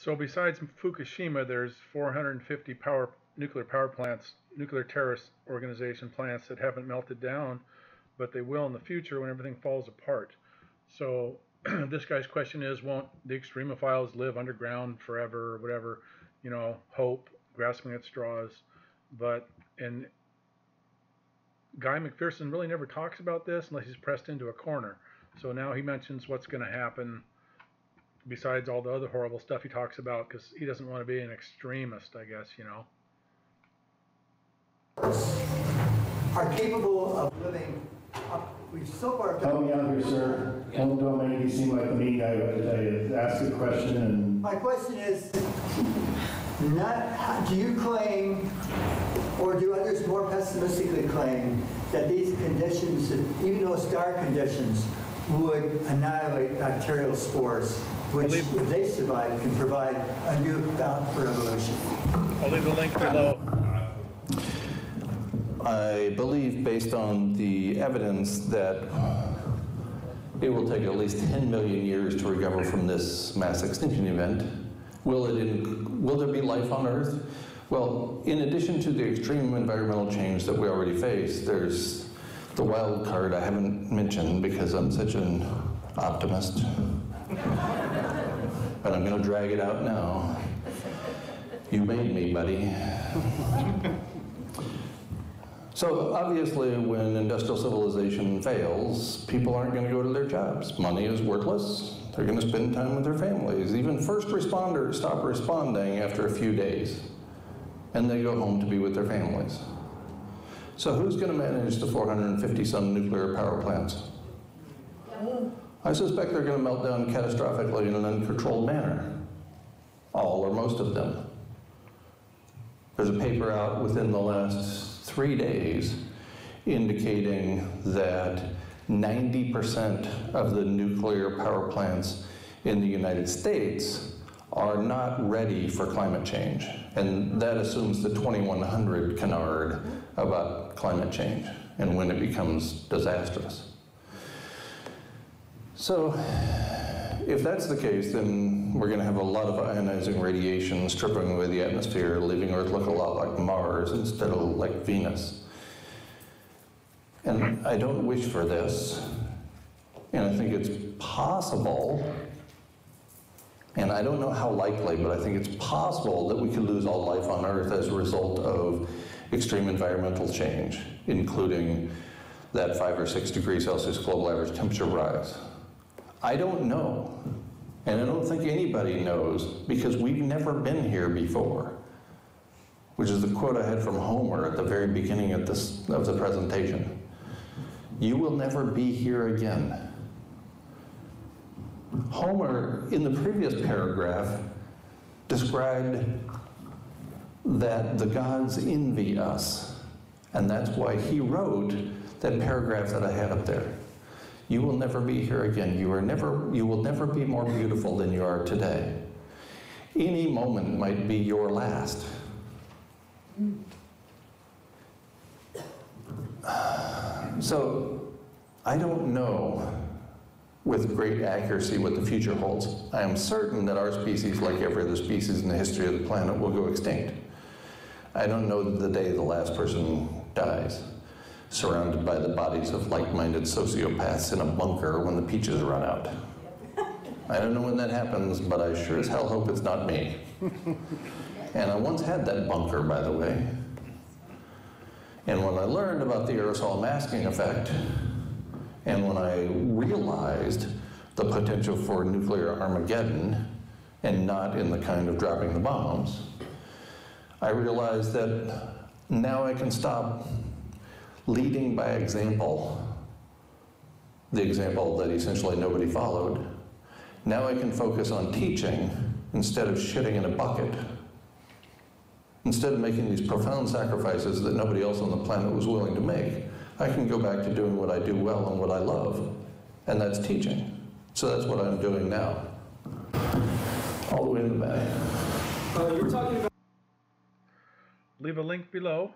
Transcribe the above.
So besides Fukushima, there's 450 nuclear power plants, nuclear terrorist organization plants that haven't melted down, but they will in the future when everything falls apart. So this guy's question is, won't the extremophiles live underground forever or whatever, hope, grasping at straws. And Guy McPherson really never talks about this unless he's pressed into a corner. So now he mentions what's going to happen besides all the other horrible stuff he talks about, because he doesn't want to be an extremist, I guess, Are capable of living up. We've so far. Help me out here, sir. Don't make me seem like the mean guy. Ask a question and. My question is, do you claim, or do others more pessimistically claim, that these conditions, even though star conditions, would annihilate bacterial spores, which, if they survive, can provide a new path for evolution? I'll leave the link below. I believe, based on the evidence, that it will take at least 10 million years to recover from this mass extinction event. Will there be life on Earth? Well, in addition to the extreme environmental change that we already face, there's the wild card I haven't mentioned because I'm such an optimist. But I'm going to drag it out now. You made me, buddy. So obviously, when industrial civilization fails, people aren't going to go to their jobs. Money is worthless. They're going to spend time with their families. Even first responders stop responding after a few days, and they go home to be with their families. So who's going to manage the 450-some nuclear power plants? I suspect they're going to melt down catastrophically in an uncontrolled manner. All or most of them. There's a paper out within the last 3 days indicating that 90% of the nuclear power plants in the United States are not ready for climate change. And that assumes the 2100 canard about climate change and when it becomes disastrous. So if that's the case, then we're going to have a lot of ionizing radiation stripping away the atmosphere, leaving Earth look a lot like Mars instead of like Venus. And I don't wish for this, and I think it's possible, and I don't know how likely, but I think it's possible that we could lose all life on Earth as a result of extreme environmental change, including that 5 or 6 degrees Celsius global average temperature rise. I don't know, and I don't think anybody knows, because we've never been here before, which is the quote I had from Homer at the very beginning of the presentation. You will never be here again. Homer, in the previous paragraph, described that the gods envy us, and that's why he wrote that paragraph that I had up there. You will never be here again. You will never be more beautiful than you are today. Any moment might be your last. So, I don't know with great accuracy what the future holds. I am certain that our species, like every other species in the history of the planet, will go extinct. I don't know the day the last person dies, surrounded by the bodies of like-minded sociopaths in a bunker when the peaches run out. I don't know when that happens, but I sure as hell hope it's not me. And I once had that bunker, by the way. And when I learned about the aerosol masking effect, and when I realized the potential for nuclear Armageddon, and not in the kind of dropping the bombs, I realized that now I can stop leading by example, the example that essentially nobody followed. Now I can focus on teaching instead of shitting in a bucket. Instead of making these profound sacrifices that nobody else on the planet was willing to make, I can go back to doing what I do well and what I love, and that's teaching. So that's what I'm doing now. All the way in the back. Leave a link below.